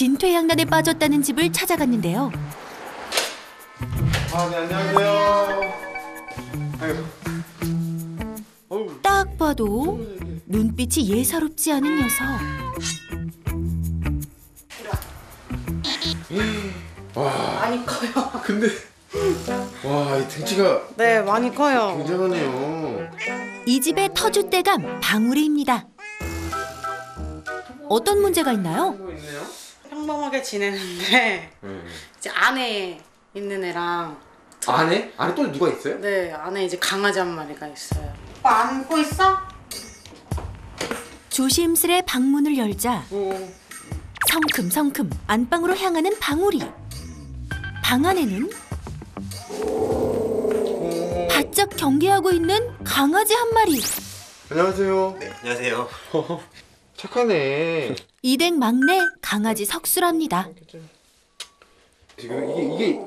진퇴양난에 빠졌다는 집을 찾아갔는데요. 네, 안녕하세요. 아이고. 딱 봐도 눈빛이 예사롭지 않은 녀석. 많이 커요. 근데 와, 이 등치가 네, 많이 커요. 굉장하네요. 이 집의 터줏대감 방울이입니다. 어떤 문제가 있나요? 뭐 있네요? 평범하게 지내는데 이제 안에 있는 애랑 안에? 안에 또 누가 있어요? 네, 안에 이제 강아지 한 마리가 있어요. 오빠 안고 있어? 조심스레 방문을 열자 성큼성큼 안방으로 향하는 방울이. 방 안에는 바짝 경계하고 있는 강아지 한 마리. 안녕하세요. 네, 안녕하세요. 착하네. 이댁 막내 강아지 석수랍니다. 지금 이게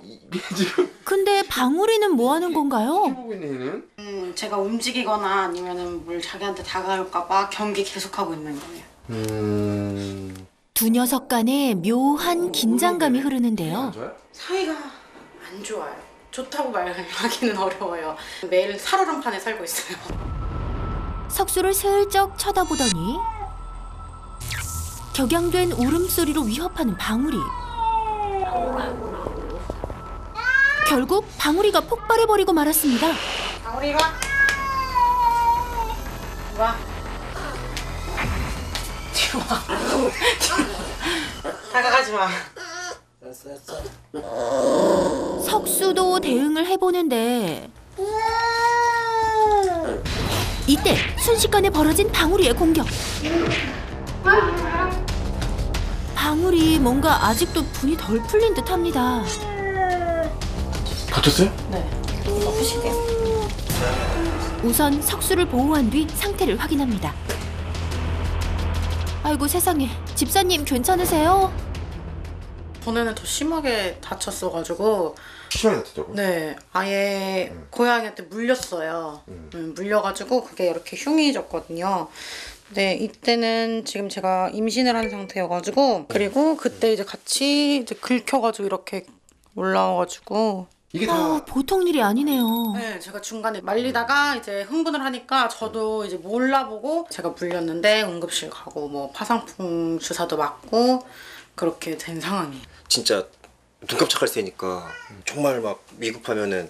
지금 근데 방울이는 뭐 하는 건가요? 보고 있는 얘는? 제가 움직이거나 아니면은 뭘 자기한테 다가올까봐 경계 계속하고 있는 거예요. 두 녀석 간에 묘한 긴장감이 흐르는데요. 좋아요? 사이가 안 좋아요. 좋다고 말하기는 어려워요. 매일 살얼음판에 살고 있어요. 석수를 슬쩍 쳐다보더니 격양된 울음소리로 위협하는 방울이. 결국 방울이가 폭발해버리고 말았습니다. 방울이 이리 와. 이리 와. 뒤로 와. 다가가지 마. 석수도 대응을 해보는데 이때 순식간에 벌어진 방울이의 공격. 방울이 뭔가 아직도 분이 덜 풀린 듯합니다. 다쳤어요? 네. 이거 푸실게요. 우선 석수를 보호한 뒤 상태를 확인합니다. 아이고 세상에, 집사님 괜찮으세요? 전에는 더 심하게 다쳤어가지고 심하게 다쳤다고? 네, 아예 고양이한테 물렸어요. 물려가지고 그게 이렇게 흉해졌거든요. 네, 이때는 지금 제가 임신을 한 상태여가지고 그리고 그때 이제 같이 이제 긁혀가지고 이렇게 올라와가지고 이게 다 보통 일이 아니네요. 네, 제가 중간에 말리다가 이제 흥분을 하니까 저도 이제 몰라보고 제가 물렸는데 응급실 가고 뭐 파상풍 주사도 맞고 그렇게 된 상황이에요. 진짜 눈 깜짝할 새니까 정말 막 위급하면은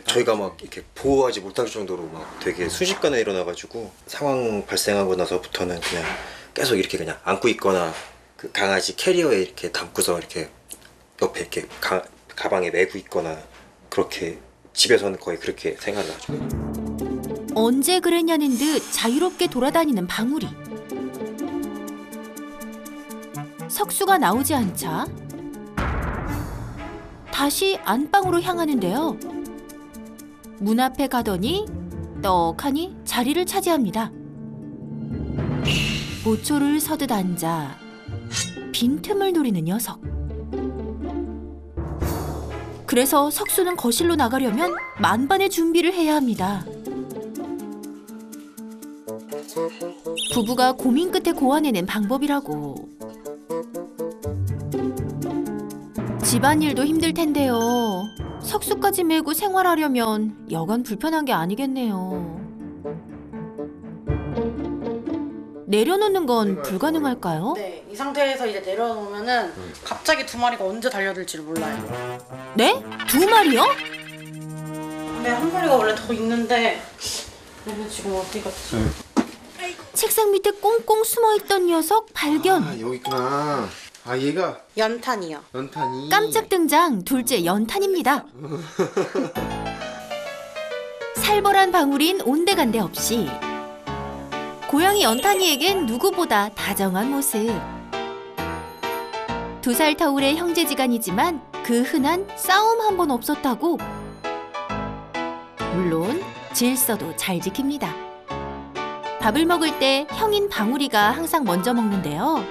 저희가 막 이렇게 보호하지 못할 정도로 막 되게 순식간에 일어나가지고 상황 발생하고 나서부터는 그냥 계속 이렇게 그냥 안고 있거나 그 강아지 캐리어에 이렇게 담고서 이렇게 옆에 이렇게 가방에 메고 있거나 그렇게 집에서는 거의 그렇게 생활을 하죠. 언제 그랬냐는 듯 자유롭게 돌아다니는 방울이. 석수가 나오지 않자 다시 안방으로 향하는데요. 문 앞에 가더니 떡하니 자리를 차지합니다. 모초를 서듯 앉아 빈틈을 노리는 녀석. 그래서 석수는 거실로 나가려면 만반의 준비를 해야 합니다. 부부가 고민 끝에 고안해낸 방법이라고. 집안일도 힘들 텐데요. 석수까지 메고 생활하려면 여간 불편한 게 아니겠네요. 내려놓는 건 불가능할까요? 네, 이 상태에서 이제 내려놓으면은 갑자기 두 마리가 언제 달려들지를 몰라요. 네? 두 마리요? 네, 한 마리가 원래 더 있는데 얘는 지금 어디 갔지? 책상 밑에 꽁꽁 숨어있던 녀석 발견. 아, 여기 있구나. 아, 얘가 연탄이요. 연탄이. 깜짝 등장 둘째 연탄입니다. 살벌한 방울인 온데간데 없이 고양이 연탄이에겐 누구보다 다정한 모습. 2살 터울의 형제지간이지만 그 흔한 싸움 한 번 없었다고. 물론 질서도 잘 지킵니다. 밥을 먹을 때 형인 방울이가 항상 먼저 먹는데요.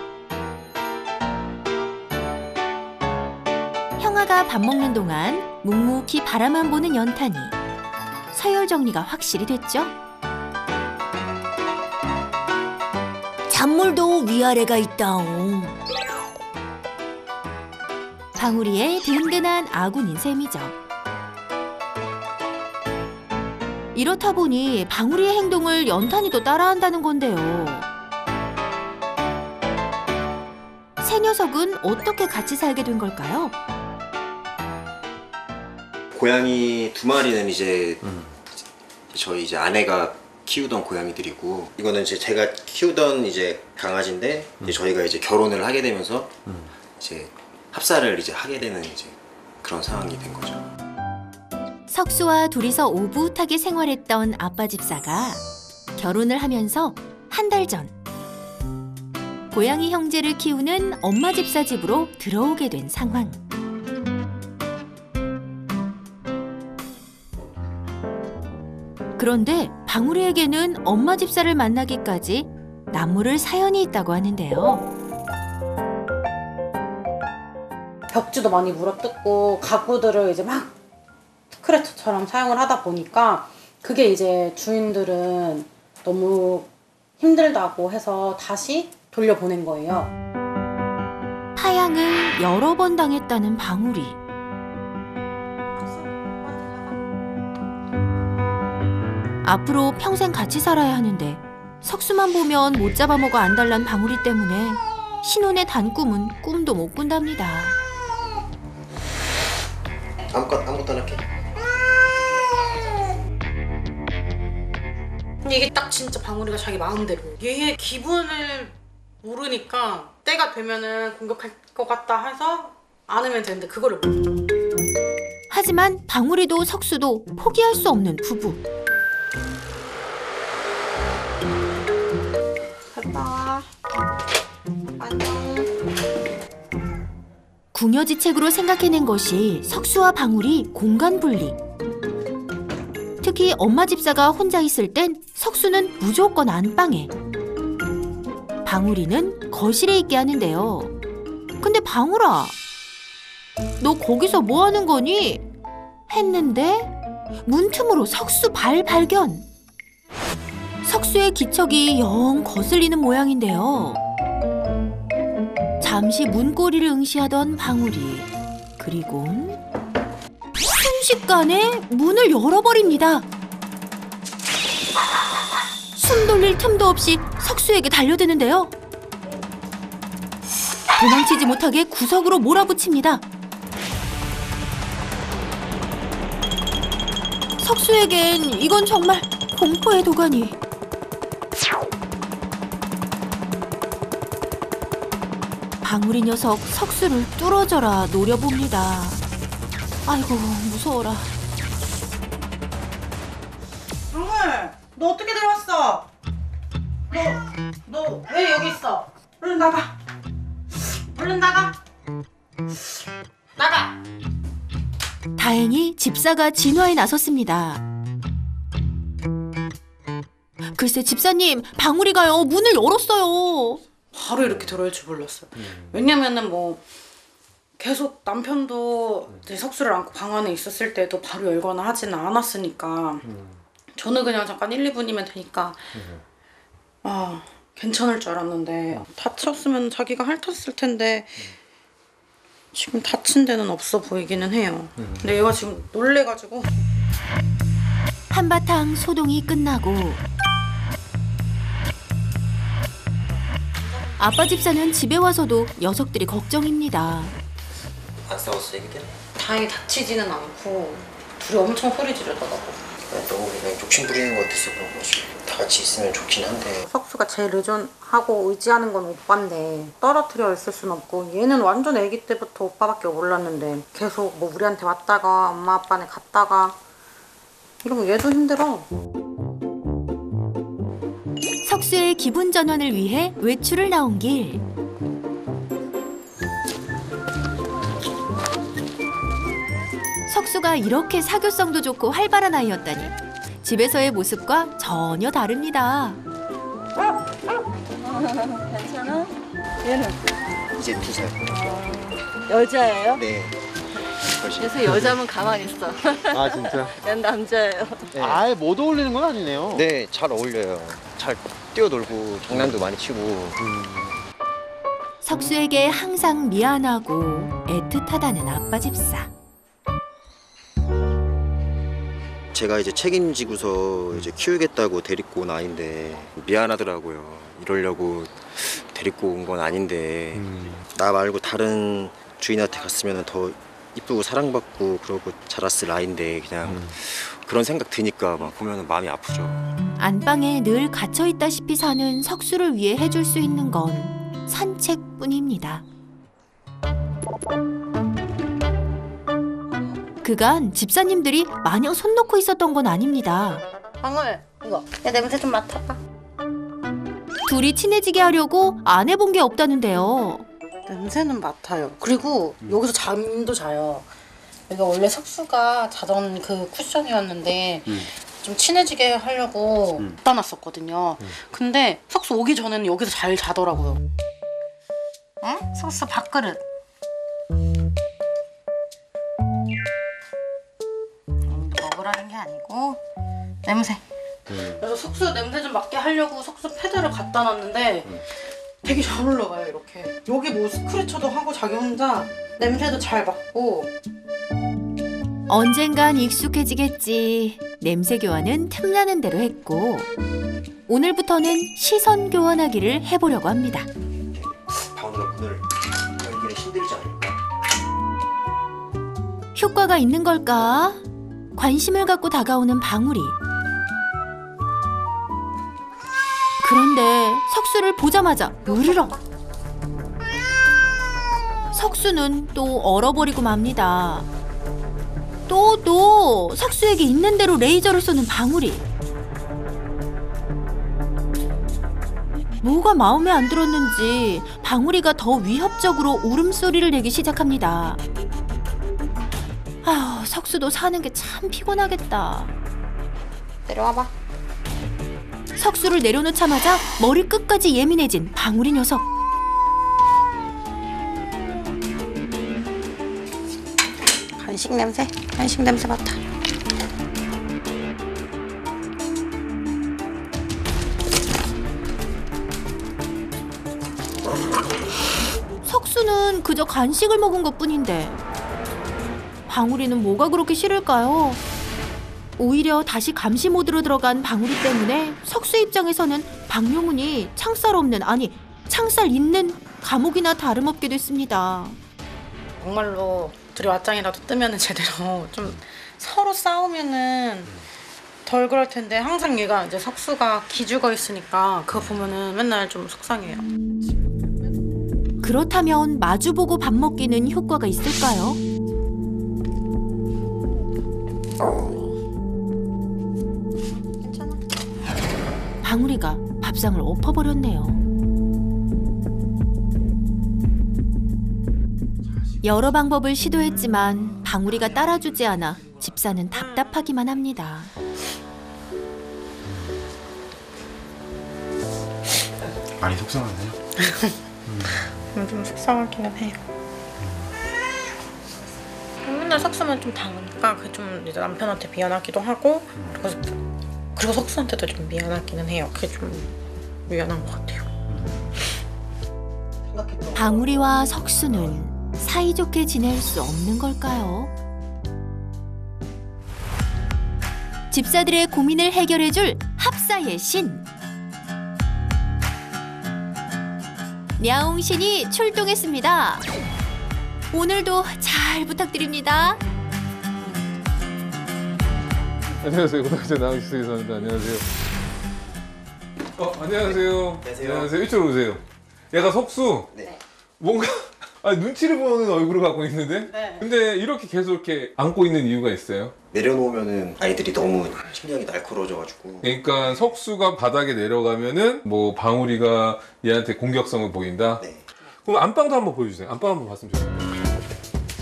형아가 밥 먹는 동안 묵묵히 바라만 보는 연탄이. 서열 정리가 확실히 됐죠? 잔물도 위아래가 있다옹. 방울이의 든든한 아군인 셈이죠. 이렇다 보니 방울이의 행동을 연탄이도 따라한다는 건데요. 새 녀석은 어떻게 같이 살게 된 걸까요? 고양이 2마리는 이제 저희 이제 아내가 키우던 고양이들이고, 이거는 이제 제가 키우던 이제 강아지인데 이제 저희가 이제 결혼을 하게 되면서 이제 합사를 이제 하게 되는 이제 그런 상황이 된 거죠. 석수와 둘이서 오붓하게 생활했던 아빠 집사가 결혼을 하면서 한 달 전 고양이 형제를 키우는 엄마 집사 집으로 들어오게 된 상황. 그런데 방울이에게는 엄마 집사를 만나기까지 남모를 사연이 있다고 하는데요. 벽지도 많이 물어뜯고 가구들을 이제 막 스크래처처럼 사용을 하다 보니까 그게 이제 주인들은 너무 힘들다고 해서 다시 돌려보낸 거예요. 파양을 여러 번 당했다는 방울이. 앞으로 평생 같이 살아야 하는데 석수만 보면 못 잡아먹어 안달난 방울이 때문에 신혼의 단꿈은 꿈도 못 꾼답니다. 아무것도 안 할게. 이게 딱 진짜 방울이가 자기 마음대로 얘의 기분을 모르니까 때가 되면은 공격할 것 같다 해서 안으면 되는데 그거를 모르. 하지만 방울이도 석수도 포기할 수 없는 부부. 갔다 와. 안녕. 궁여지책으로 생각해낸 것이 석수와 방울이 공간 분리. 특히 엄마 집사가 혼자 있을 땐 석수는 무조건 안방에, 방울이는 거실에 있게 하는데요. 근데 방울아, 너 거기서 뭐 하는 거니? 했는데 문틈으로 석수 발 발견. 석수의 기척이 영 거슬리는 모양인데요. 잠시 문고리를 응시하던 방울이, 그리곤 순식간에 문을 열어버립니다. 숨 돌릴 틈도 없이 석수에게 달려드는데요. 도망치지 못하게 구석으로 몰아붙입니다. 석수에겐 이건 정말 공포의 도가니. 방울이 녀석 석수를 뚫어져라 노려봅니다. 아이고 무서워라. 방울, 너 어떻게 들어왔어? 너 왜 여기 있어? 얼른 나가. 얼른 나가. 나가. 다행히 집사가 진화에 나섰습니다. 글쎄 집사님, 방울이가요 문을 열었어요. 바로 이렇게 들어올 줄 몰랐어요. 왜냐면은 뭐 계속 남편도 이제 석수를 안고 방 안에 있었을 때도 바로 열거나 하지는 않았으니까 저는 그냥 잠깐 1, 2분이면 되니까 아 괜찮을 줄 알았는데 다쳤으면 자기가 핥았을 텐데 지금 다친 데는 없어 보이기는 해요. 근데 얘가 지금 놀래가지고 한바탕 소동이 끝나고 아빠 집사는 집에 와서도 녀석들이 걱정입니다. 안 싸웠어 얘기들? 다행히 다치지는 않고 둘이 엄청 소리 지르더라고. 너무 그냥 욕심 부리는 것 같아서 그런 거지. 다 같이 있으면 좋긴 한데. 석수가 제일 의존하고 의지하는 건 오빠인데 떨어뜨려 있을 순 없고 얘는 완전 아기 때부터 오빠밖에 몰랐는데 계속 뭐 우리한테 왔다가 엄마 아빠네 갔다가 이러면 얘도 힘들어. 석수의 기분 전환을 위해 외출을 나온 길. 석수가 이렇게 사교성도 좋고 활발한 아이였다니 집에서의 모습과 전혀 다릅니다. 괜찮아? 얘는 이제 2살. 여자예요? 네. 그래서 여자면 가만히 있어. 아 진짜? 얘는 남자예요. 네. 아예 못 어울리는 건 아니네요. 네, 잘 어울려요. 잘 뛰어놀고 장난도 많이 치고. 석수에게 항상 미안하고 애틋하다는 아빠 집사. 제가 이제 책임지고서 이제 키우겠다고 데리고 온 아이인데 미안하더라고요. 이러려고 데리고 온 건 아닌데 나 말고 다른 주인한테 갔으면 더 이쁘고 사랑받고 그러고 자랐을 아이인데 그냥 그런 생각 드니까 막 보면 마음이 아프죠. 안방에 늘 갇혀 있다시피 사는 석수를 위해 해줄 수 있는 건 산책뿐입니다. 그간 집사님들이 마냥 손 놓고 있었던 건 아닙니다. 방울 이거 야 냄새 좀 맡아봐. 둘이 친해지게 하려고 안 해본 게 없다는데요. 냄새는 맡아요. 그리고 여기서 잠도 자요. 여기가 원래 석수가 자던 그 쿠션이었는데 좀 친해지게 하려고 갖다 놨었거든요. 근데 석수 오기 전에는 여기서 잘 자더라고요. 응? 석수 밥그릇. 먹으라는 게 아니고 냄새. 그래서 석수 냄새 좀 맡게 하려고 석수 패드를 갖다 놨는데 되게 잘 올라가요. 이렇게 여기 뭐 스크래쳐도 하고 자기 혼자 냄새도 잘 맡고. 언젠간 익숙해지겠지. 냄새 교환은 틈나는 대로 했고 오늘부터는 시선 교환하기를 해보려고 합니다. 방울아 오늘 열기는 힘들지 않을까? 효과가 있는 걸까? 관심을 갖고 다가오는 방울이. 그런데 석수를 보자마자 으르렁. 석수는 또 얼어버리고 맙니다. 또 석수에게 있는 대로 레이저를 쏘는 방울이. 뭐가 마음에 안 들었는지 방울이가 더 위협적으로 울음소리를 내기 시작합니다. 아휴, 석수도 사는 게 참 피곤하겠다. 내려와봐. 석수를 내려놓자마자 머리 끝까지 예민해진 방울이 녀석. 간식 냄새 맡아. 석수는 그저 간식을 먹은 것뿐인데 방울이는 뭐가 그렇게 싫을까요? 오히려 다시 감시 모드로 들어간 방울이 때문에 석수 입장에서는 방뇨문이 창살 없는, 아니 창살 있는 감옥이나 다름없게 됐습니다. 정말로 둘이 맞짱이라도 뜨면은 제대로 좀 서로 싸우면은 덜 그럴 텐데 항상 얘가 이제 석수가 기죽어 있으니까 그거 보면은 맨날 좀 속상해요. 그렇다면 마주보고 밥 먹기는 효과가 있을까요? 괜찮아. 방울이가 밥상을 엎어버렸네요. 여러 방법을 시도했지만 방울이가 따라주지 않아 집사는 답답하기만 합니다. 많이 속상하네요. 좀 속상하기는 해요. 맨날 석수만 좀 당하니까 그 좀 이제 남편한테 미안하기도 하고 그리고 석수한테도 좀 미안하기는 해요. 그게 좀 미안한 것 같아요. 방울이와 석수는 사이좋게 지낼 수 없는 걸까요? 집사들의 고민을 해결해줄 합사의 신. 냐옹신이 출동했습니다. 오늘도 잘 부탁드립니다. 안녕하세요. 고등학생 나우시스에서 합니다. 안녕하세요. 안녕하세요. 안녕하세요. 이쪽으로 오세요. 얘가 석수. 네. 뭔가 눈치를 보는 얼굴을 갖고 있는데. 네. 근데 이렇게 계속 이렇게 안고 있는 이유가 있어요? 내려놓으면은 아이들이 너무 심장이 날카로워져가지고. 그러니까 석수가 바닥에 내려가면은 뭐 방울이가 얘한테 공격성을 보인다. 네. 그럼 안방도 한번 보여주세요. 안방 한번 봤으면 좋겠어요.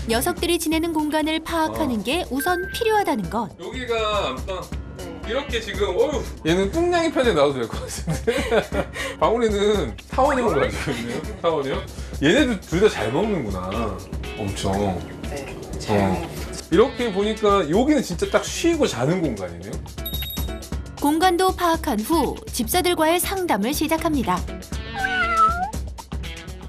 녀석들이 지내는 공간을 파악하는 게 우선 필요하다는 것. 여기가 안방. 네. 이렇게 지금 얘는 뚱냥이 편에 나와도 될 것 같은데. 방울이는 타원형을 가지고 있네요. 타원형. 얘네도 둘 다 잘 먹는구나. 엄청. 네. 이렇게 보니까 여기는 진짜 딱 쉬고 자는 공간이네요. 공간도 파악한 후 집사들과의 상담을 시작합니다.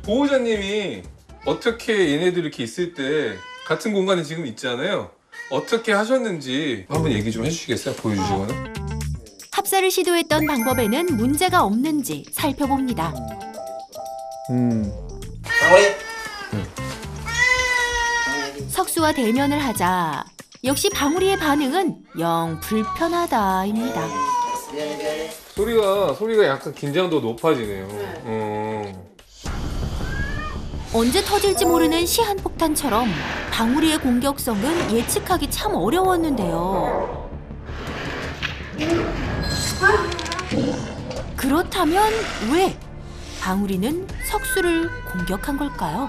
보호자님이 어떻게 얘네들 이렇게 있을 때 같은 공간에 지금 있잖아요. 어떻게 하셨는지 한번 얘기 좀 해주시겠어요? 보여주시거나. 합사를 시도했던 방법에는 문제가 없는지 살펴봅니다. 방울이. 석수와 대면을 하자 역시 방울이의 반응은 영 불편하다입니다. 미안해. 소리가 약간 긴장도가 높아지네요. 언제 터질지 모르는 시한폭탄처럼 방울이의 공격성은 예측하기 참 어려웠는데요. 그렇다면 왜 방울이는 석수를 공격한 걸까요?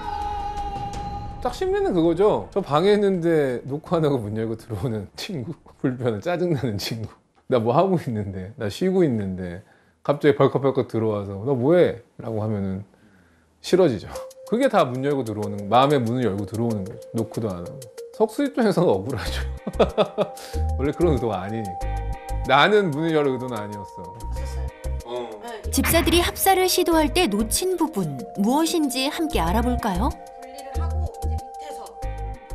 딱 심리는 그거죠. 저 방에 있는데 녹화 안 하고 문 열고 들어오는 친구. 불편한 짜증나는 친구. 나 뭐 하고 있는데, 나 쉬고 있는데 갑자기 벌컥벌컥 들어와서 너 뭐해? 라고 하면은 싫어지죠. 그게 다 문 열고 들어오는, 마음의 문을 열고 들어오는 거죠. 노크도 안 하고. 석수 입장에서는 억울하죠. 원래 그런 의도가 아니니까. 나는 문을 열 의도는 아니었어. 집사들이 합사를 시도할 때 놓친 부분 무엇인지 함께 알아볼까요? 분리를 하고 이제 밑에서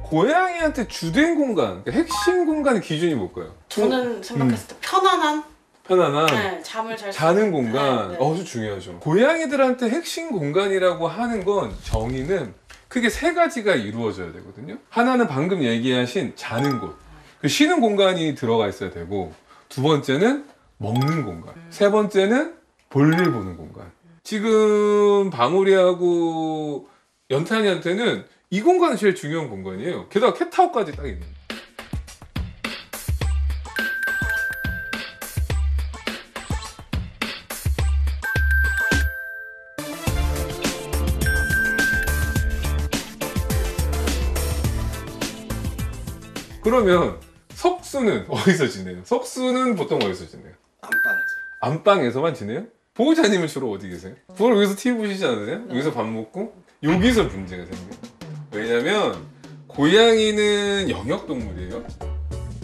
고양이한테 주된 공간, 핵심 공간의 기준이 뭘까요? 저는 생각했을 때 편안한 편안한 네, 잠을 잘 자는 공간. 네. 아주 중요하죠. 고양이들한테 핵심 공간이라고 하는 건 정의는 크게 세 가지가 이루어져야 되거든요. 하나는 방금 얘기하신 자는 곳, 그 쉬는 공간이 들어가 있어야 되고, 두 번째는 먹는 공간, 세 번째는 볼일 보는 공간. 지금 방울이하고 연탄이한테는 이 공간이 제일 중요한 공간이에요. 게다가 캣타워까지 딱 있는. 그러면 석수는 어디서 지내요? 석수는 보통 어디서 지내요? 안방에서. 안방에서만 지내요? 보호자님은 주로 어디 계세요? 주로 여기서 TV 보시지 않으세요? 여기서 밥 먹고? 여기서 문제가 생겨요. 왜냐면 고양이는 영역동물이에요.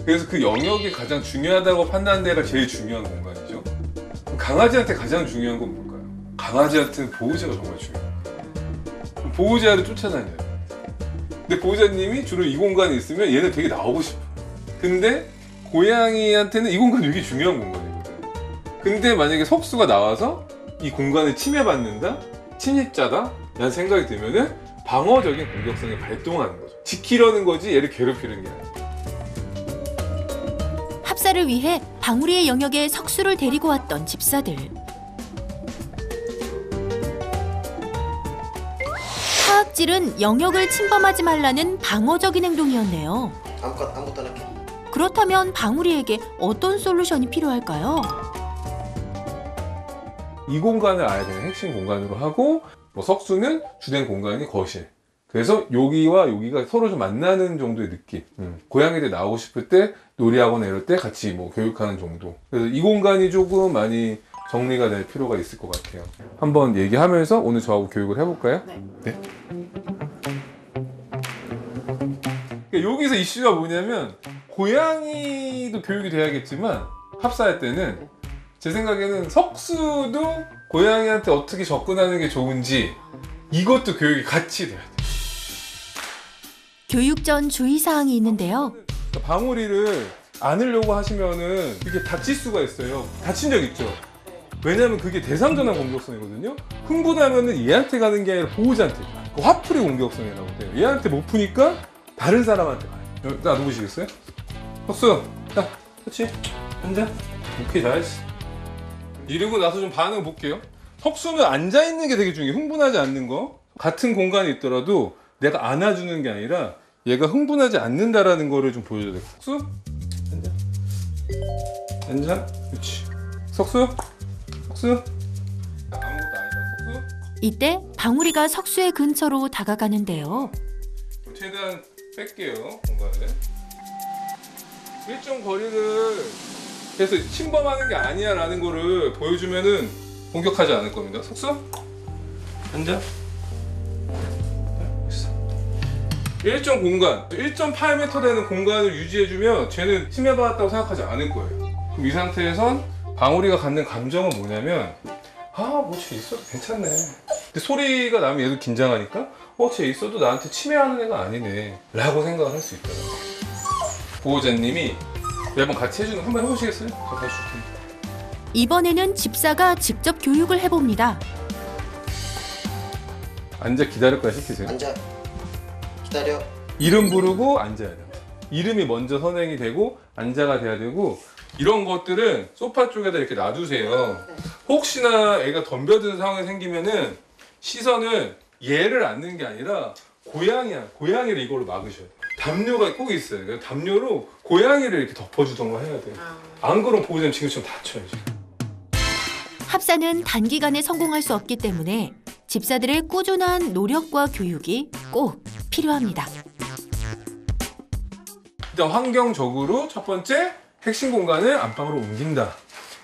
그래서 그 영역이 가장 중요하다고 판단한 데가 제일 중요한 공간이죠. 강아지한테 가장 중요한 건 뭘까요? 강아지한테는 보호자가 정말 중요해요. 보호자를 쫓아다녀요. 근데 보호자님이 주로 이 공간에 있으면 얘는 되게 나오고 싶어. 근데 고양이한테는 이 공간이 되게 중요한 공간이거든. 근데 만약에 석수가 나와서 이 공간을 침해받는다? 침입자다? 라는 생각이 들면은 방어적인 공격성이 발동하는 거죠. 지키려는 거지 얘를 괴롭히는 게 아니에요. 합사를 위해 방울이의 영역에 석수를 데리고 왔던 집사들. 타악질은 영역을 침범하지 말라는 방어적인 행동이었네요. 아무것도 안 할게. 그렇다면 방울이에게 어떤 솔루션이 필요할까요? 이 공간을 아예 그냥 핵심 공간으로 하고, 뭐 석수는 주된 공간이 거실. 그래서 여기와 여기가 서로 좀 만나는 정도의 느낌. 고양이들 나오고 싶을 때 놀이하거나 이럴 때 같이 뭐 교육하는 정도. 그래서 이 공간이 조금 많이 정리가 될 필요가 있을 것 같아요. 한번 얘기하면서 오늘 저하고 교육을 해볼까요? 네. 그러니까 여기서 이슈가 뭐냐면, 고양이도 교육이 돼야겠지만 합사할 때는 제 생각에는 석수도 고양이한테 어떻게 접근하는 게 좋은지 이것도 교육이 같이 돼야 돼요. 교육 전 주의사항이 있는데요. 방울이를 안으려고 하시면은 이게 다칠 수가 있어요. 다친 적 있죠? 왜냐면 그게 대상전환 공격성이거든요. 흥분하면은 얘한테 가는 게 아니라 보호자한테 가요. 그 화풀이 공격성이라고 해요. 얘한테 못 푸니까 다른 사람한테 가요. 나 누구시겠어요? 석수! 자, 그렇지? 앉아. 오케이, 잘했어. 이러고 나서 좀 반응 볼게요. 석수는 앉아있는 게 되게 중요해요. 흥분하지 않는 거. 같은 공간에 있더라도 내가 안아주는 게 아니라 얘가 흥분하지 않는다라는 거를 좀 보여줘야 돼. 석수? 앉아. 앉아. 그렇지. 석수? 석수? 아무것도 아니다. 석수? 이때 방울이가 석수의 근처로 다가가는데요. 최대한 뺄게요, 공간을. 일정 거리를 해서 침범하는 게 아니야 라는 거를 보여주면은 공격하지 않을 겁니다. 석수? 앉아. 일정 공간, 1.8m 되는 공간을 유지해주면 쟤는 침해받았다고 생각하지 않을 거예요. 그럼 이 상태에선 방울이가 갖는 감정은 뭐냐면, 아, 뭐 쟤 있어도 괜찮네. 근데 소리가 나면 얘도 긴장하니까 쟤 있어도 나한테 침해하는 애가 아니네 라고 생각을 할 수 있더라고요. 보호자님이 매번 같이 해주는 거 한번 해보시겠어요? 저 가르쳐 줄게요. 이번에는 집사가 직접 교육을 해봅니다. 앉아 기다릴 거야 시키세요. 앉아. 기다려. 이름 부르고 앉아야 돼요. 이름이 먼저 선행이 되고 앉아가 돼야 되고 이런 것들은 소파 쪽에다 이렇게 놔두세요. 혹시나 애가 덤벼드는 상황이 생기면은 시선을 얘를 앉는 게 아니라 고양이를 이걸로 막으셔야 돼요. 담요가 꼭 있어요. 그래서 담요로 고양이를 이렇게 덮어주던가 해야 돼요. 안 그러면 보호자님 지금처럼 다쳐요. 지금. 합사는 단기간에 성공할 수 없기 때문에 집사들의 꾸준한 노력과 교육이 꼭 필요합니다. 일단 환경적으로 첫 번째 핵심 공간을 안방으로 옮긴다.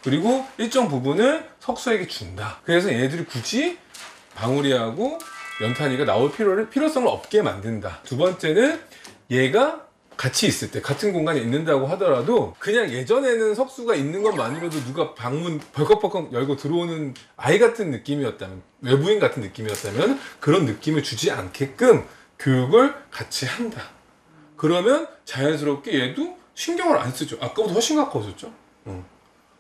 그리고 일정 부분을 석수에게 준다. 그래서 얘네들이 굳이 방울이하고 연탄이가 나올 필요성을 없게 만든다. 두 번째는 얘가 같이 있을 때 같은 공간에 있는다고 하더라도 그냥 예전에는 석수가 있는 것만으로도 누가 방문 벌컥벌컥 열고 들어오는 아이 같은 느낌이었다면, 외부인 같은 느낌이었다면 그런 느낌을 주지 않게끔 교육을 같이 한다. 그러면 자연스럽게 얘도 신경을 안 쓰죠. 아까보다 훨씬 가까워졌죠.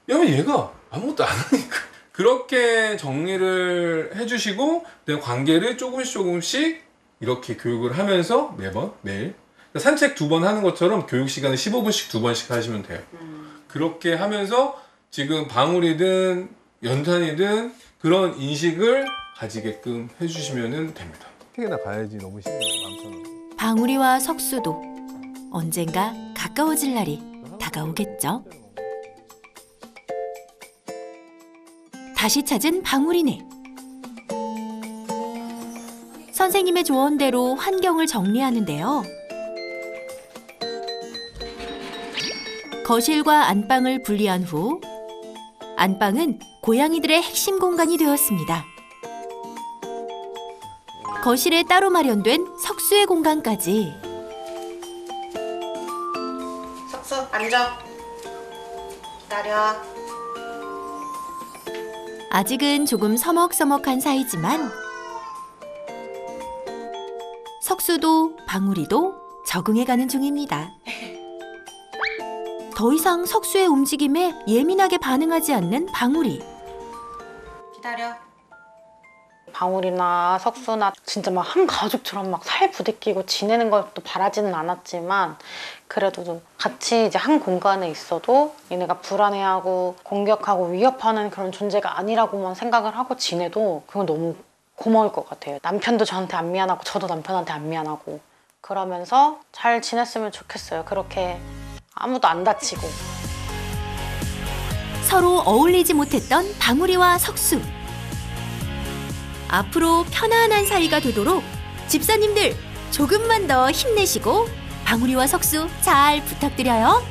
왜냐면 얘가 아무것도 안 하니까. 그렇게 정리를 해주시고 내 관계를 조금씩 이렇게 교육을 하면서 매일 산책 2번 하는 것처럼 교육 시간을 15분씩 2번씩 하시면 돼요. 그렇게 하면서 지금 방울이든 연탄이든 그런 인식을 가지게끔 해주시면 됩니다. 책에나 가야지 너무 많잖아. 방울이와 석수도 언젠가 가까워질 날이 다가오겠죠. 다시 찾은 방울이네. 선생님의 조언대로 환경을 정리하는데요. 거실과 안방을 분리한 후 안방은 고양이들의 핵심 공간이 되었습니다. 거실에 따로 마련된 석수의 공간까지. 석수 앉아. 기다려. 아직은 조금 서먹서먹한 사이지만 석수도 방울이도 적응해가는 중입니다. 더 이상 석수의 움직임에 예민하게 반응하지 않는 방울이. 기다려. 방울이나 석수나 진짜 막 한 가족처럼 막 살 부대끼고 지내는 것도 바라지는 않았지만 그래도 좀 같이 이제 한 공간에 있어도 얘네가 불안해하고 공격하고 위협하는 그런 존재가 아니라고만 생각을 하고 지내도 그건 너무 고마울 것 같아요. 남편도 저한테 안 미안하고 저도 남편한테 안 미안하고 그러면서 잘 지냈으면 좋겠어요. 그렇게 아무도 안 다치고. 서로 어울리지 못했던 방울이와 석수. 앞으로 편안한 사이가 되도록 집사님들 조금만 더 힘내시고 방울이와 석수 잘 부탁드려요.